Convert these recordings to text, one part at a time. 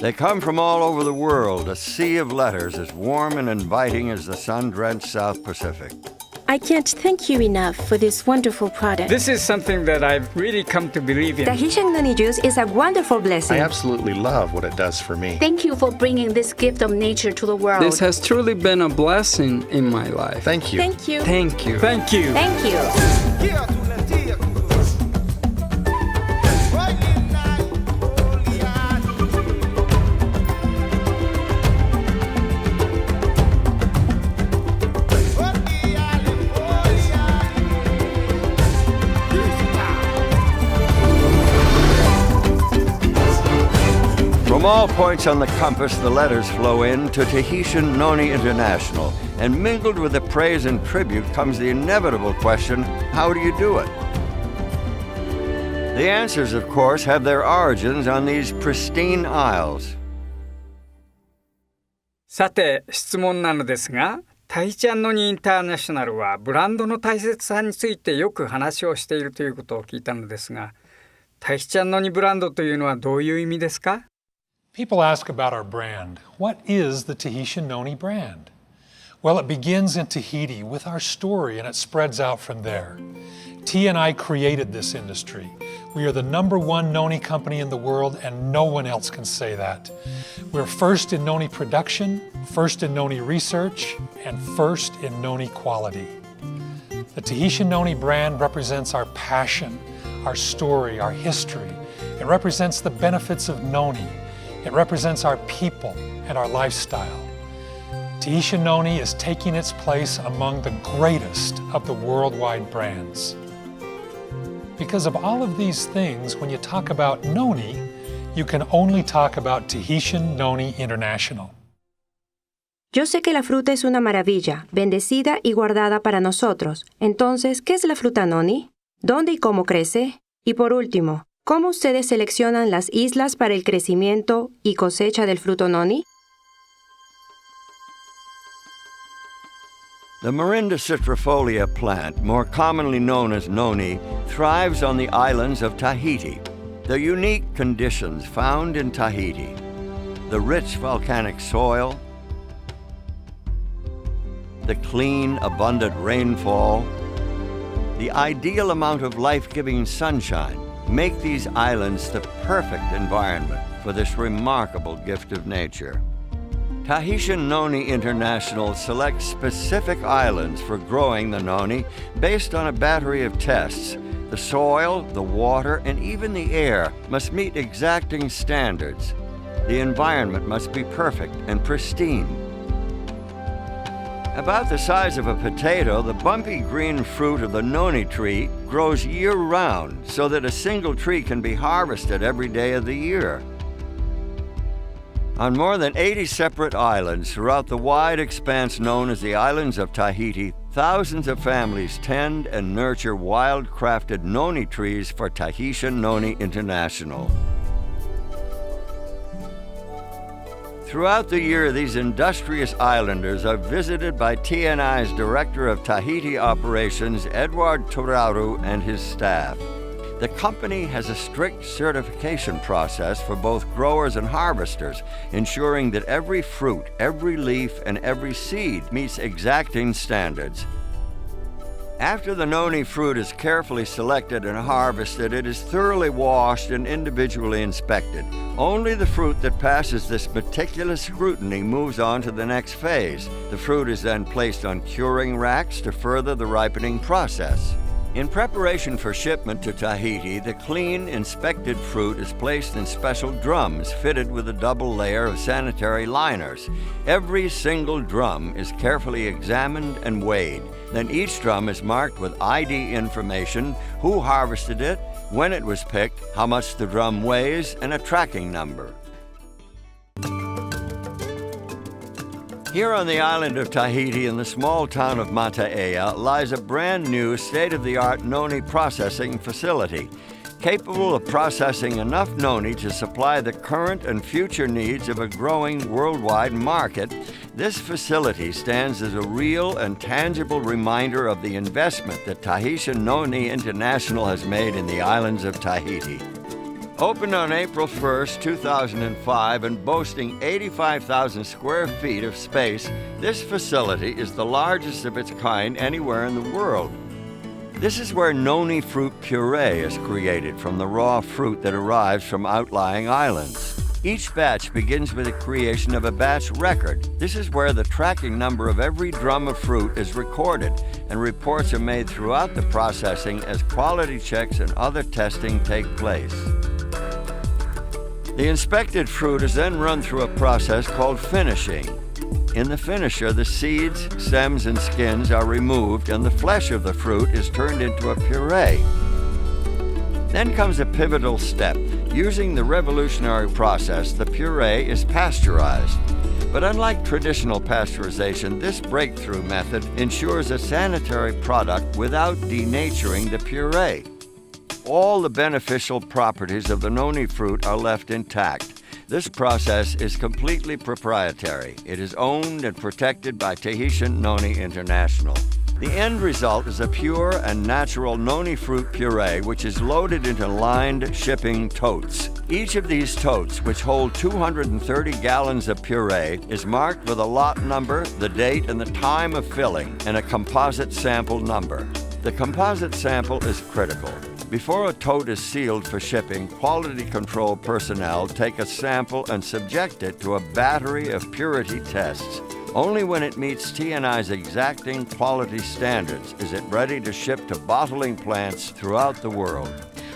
They come from all over the world, a sea of letters as warm and inviting as the sun-drenched South Pacific. I can't thank you enough for this wonderful product. This is something that I've really come to believe in. Tahitian Noni Juice is a wonderful blessing. I absolutely love what it does for me. Thank you for bringing this gift of nature to the world. This has truly been a blessing in my life. Thank you. Thank you. Thank you. Thank you. Thank you. From all points on the compass, the letters flow in to Tahitian Noni International, and mingled with the praise and tribute comes the inevitable question, how do you do it? The answers, of course, have their origins on these pristine isles. さて、質問なのですが、タヒチャンノニインターナショナルはブランドの大切さについてよく話をしているということを聞いたのですが、タヒチャンノニブランドというのはどういう意味ですか？ People ask about our brand. What is the Tahitian Noni brand? Well, it begins in Tahiti with our story and it spreads out from there. T and I created this industry. We are the #1 noni company in the world and no one else can say that. We're first in noni production, first in noni research, and first in noni quality. The Tahitian Noni brand represents our passion, our story, our history. It represents the benefits of noni. It represents our people and our lifestyle. Tahitian Noni is taking its place among the greatest of the worldwide brands. Because of all of these things, when you talk about noni, you can only talk about Tahitian Noni International. Yo sé que la fruta es una maravilla, bendecida y guardada para nosotros. Entonces, ¿qué es la fruta noni? ¿Dónde y cómo crece? Y por último, ¿cómo ustedes seleccionan las islas para el crecimiento y cosecha del fruto noni? The Morinda citrifolia plant, more commonly known as noni, thrives on the islands of Tahiti. The unique conditions found in Tahiti, the rich volcanic soil, the clean, abundant rainfall, the ideal amount of life-giving sunshine, make these islands the perfect environment for this remarkable gift of nature. Tahitian Noni International selects specific islands for growing the noni based on a battery of tests. The soil, the water, and even the air must meet exacting standards. The environment must be perfect and pristine. About the size of a potato, the bumpy green fruit of the noni tree grows year-round so that a single tree can be harvested every day of the year. On more than 80 separate islands throughout the wide expanse known as the islands of Tahiti, thousands of families tend and nurture wild-crafted noni trees for Tahitian Noni International. Throughout the year, these industrious islanders are visited by TNI's Director of Tahiti Operations, Edward Turaru, and his staff. The company has a strict certification process for both growers and harvesters, ensuring that every fruit, every leaf, and every seed meets exacting standards. After the noni fruit is carefully selected and harvested, it is thoroughly washed and individually inspected. Only the fruit that passes this meticulous scrutiny moves on to the next phase. The fruit is then placed on curing racks to further the ripening process. In preparation for shipment to Tahiti, the clean, inspected fruit is placed in special drums fitted with a double layer of sanitary liners. Every single drum is carefully examined and weighed. Then each drum is marked with ID information, who harvested it, when it was picked, how much the drum weighs, and a tracking number. Here on the island of Tahiti in the small town of Mataaea lies a brand new state-of-the-art noni processing facility, capable of processing enough noni to supply the current and future needs of a growing worldwide market. This facility stands as a real and tangible reminder of the investment that Tahitian Noni International has made in the islands of Tahiti. Opened on April 1st, 2005, and boasting 85,000 square feet of space, this facility is the largest of its kind anywhere in the world. This is where noni fruit puree is created from the raw fruit that arrives from outlying islands. Each batch begins with the creation of a batch record. This is where the tracking number of every drum of fruit is recorded, and reports are made throughout the processing as quality checks and other testing take place. The inspected fruit is then run through a process called finishing. In the finisher, the seeds, stems, and skins are removed, and the flesh of the fruit is turned into a puree. Then comes a pivotal step. Using the revolutionary process, the puree is pasteurized. But unlike traditional pasteurization, this breakthrough method ensures a sanitary product without denaturing the puree. All the beneficial properties of the noni fruit are left intact. This process is completely proprietary. It is owned and protected by Tahitian Noni International. The end result is a pure and natural noni fruit puree, which is loaded into lined shipping totes. Each of these totes, which hold 230 gallons of puree, is marked with a lot number, the date, and the time of filling, and a composite sample number. The composite sample is critical. Before a tote is sealed for shipping, quality control personnel take a sample and subject it to a battery of purity tests. Only when it meets T&I's exacting quality standards is it ready to ship to bottling plants throughout the world.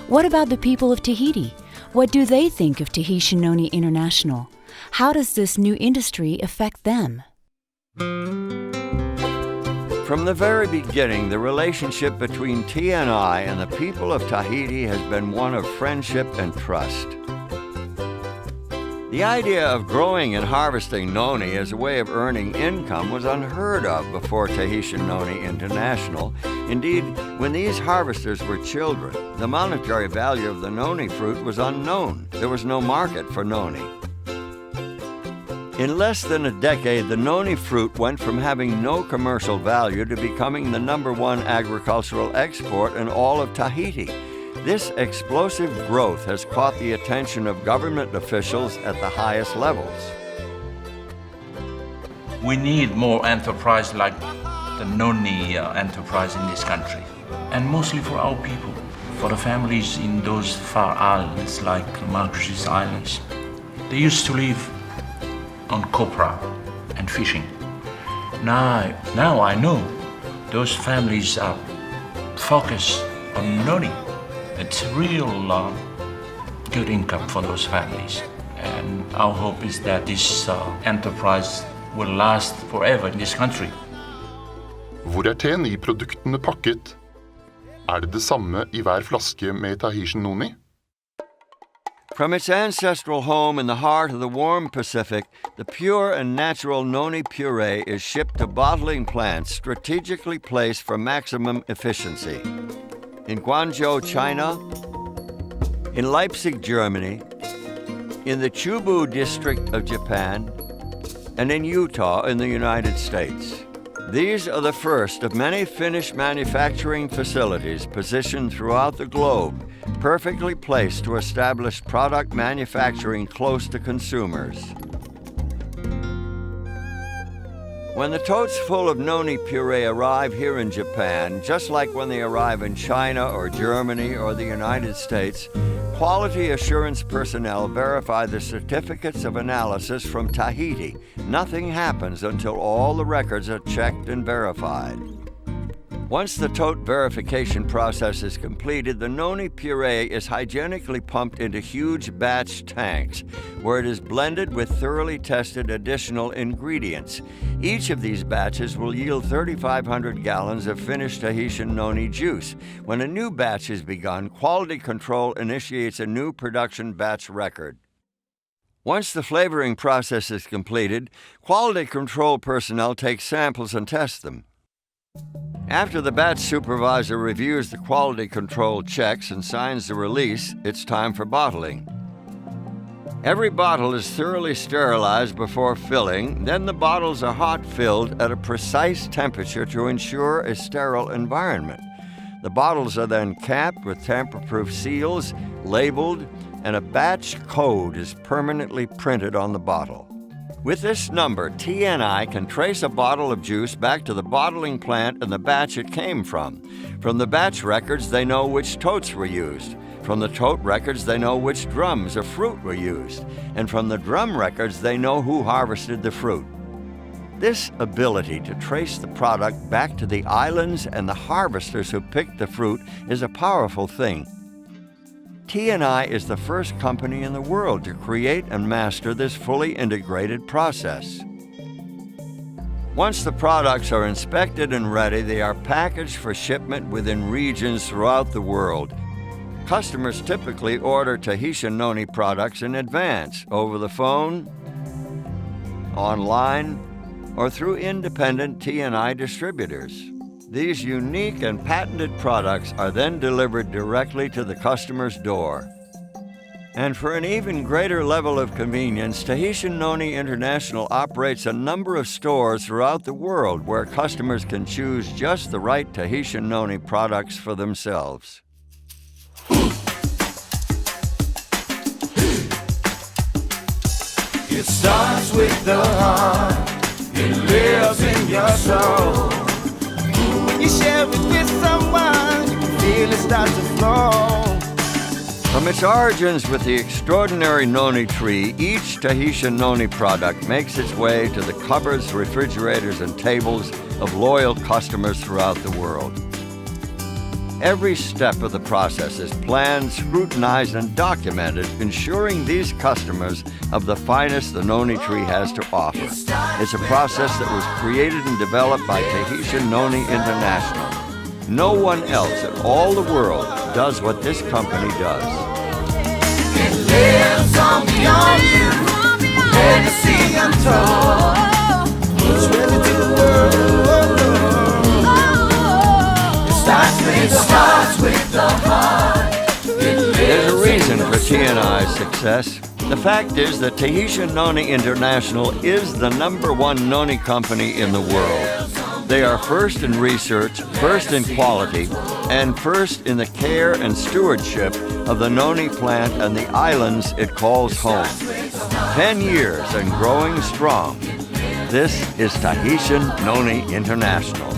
What about the people of Tahiti? What do they think of Tahitian Noni International? How does this new industry affect them? From the very beginning, the relationship between T&I and the people of Tahiti has been one of friendship and trust. The idea of growing and harvesting noni as a way of earning income was unheard of before Tahitian Noni International. Indeed, when these harvesters were children, the monetary value of the noni fruit was unknown. There was no market for noni. In less than a decade, the noni fruit went from having no commercial value to becoming the #1 agricultural export in all of Tahiti. This explosive growth has caught the attention of government officials at the highest levels. We need more enterprise like the noni enterprise in this country, and mostly for our people, for the families in those far islands like Marquesas Islands. They used to live on copra and fishing. Now I know those families are focused on noni. It's real good income for those families. And our hope is that this enterprise will last forever in this country. Hvor TNI-produktene pakket? Det samme I hver flaske med Tahitian Noni? From its ancestral home in the heart of the warm Pacific, the pure and natural noni puree is shipped to bottling plants strategically placed for maximum efficiency. In Guangzhou, China, in Leipzig, Germany, in the Chubu district of Japan, and in Utah in the United States. These are the first of many finished manufacturing facilities positioned throughout the globe, perfectly placed to establish product manufacturing close to consumers. When the totes full of noni puree arrive here in Japan, just like when they arrive in China or Germany or the United States, quality assurance personnel verify the certificates of analysis from Tahiti. Nothing happens until all the records are checked and verified. Once the tote verification process is completed, the noni puree is hygienically pumped into huge batch tanks, where it is blended with thoroughly tested additional ingredients. Each of these batches will yield 3,500 gallons of finished Tahitian Noni Juice. When a new batch is begun, quality control initiates a new production batch record. Once the flavoring process is completed, quality control personnel take samples and test them. After the batch supervisor reviews the quality control checks and signs the release, it's time for bottling. Every bottle is thoroughly sterilized before filling, then the bottles are hot filled at a precise temperature to ensure a sterile environment. The bottles are then capped with tamper-proof seals, labeled, and a batch code is permanently printed on the bottle. With this number, TNI can trace a bottle of juice back to the bottling plant and the batch it came from. From the batch records, they know which totes were used. From the tote records, they know which drums of fruit were used. And from the drum records, they know who harvested the fruit. This ability to trace the product back to the islands and the harvesters who picked the fruit is a powerful thing. TNI is the first company in the world to create and master this fully integrated process. Once the products are inspected and ready, they are packaged for shipment within regions throughout the world. Customers typically order Tahitian Noni products in advance, over the phone, online, or through independent TNI distributors. These unique and patented products are then delivered directly to the customer's door. And for an even greater level of convenience, Tahitian Noni International operates a number of stores throughout the world where customers can choose just the right Tahitian Noni products for themselves. It starts with the heart, it lives in your soul. When you share it with someone, you can feel it start to flow. From its origins with the extraordinary noni tree, each Tahitian Noni product makes its way to the cupboards, refrigerators, and tables of loyal customers throughout the world. Every step of the process is planned, scrutinized, and documented, ensuring these customers of the finest the noni tree has to offer. It's a process that was created and developed by Tahitian Noni International. No one else in all the world does what this company does. It lives on beyond you, legacy untold. It's really to the world. It starts with the heart. There's a reason for TNI's success. The fact is that Tahitian Noni International is the #1 noni company in the world. They are first in research, first in quality, and first in the care and stewardship of the noni plant and the islands it calls home. 10 years and growing strong. This is Tahitian Noni International.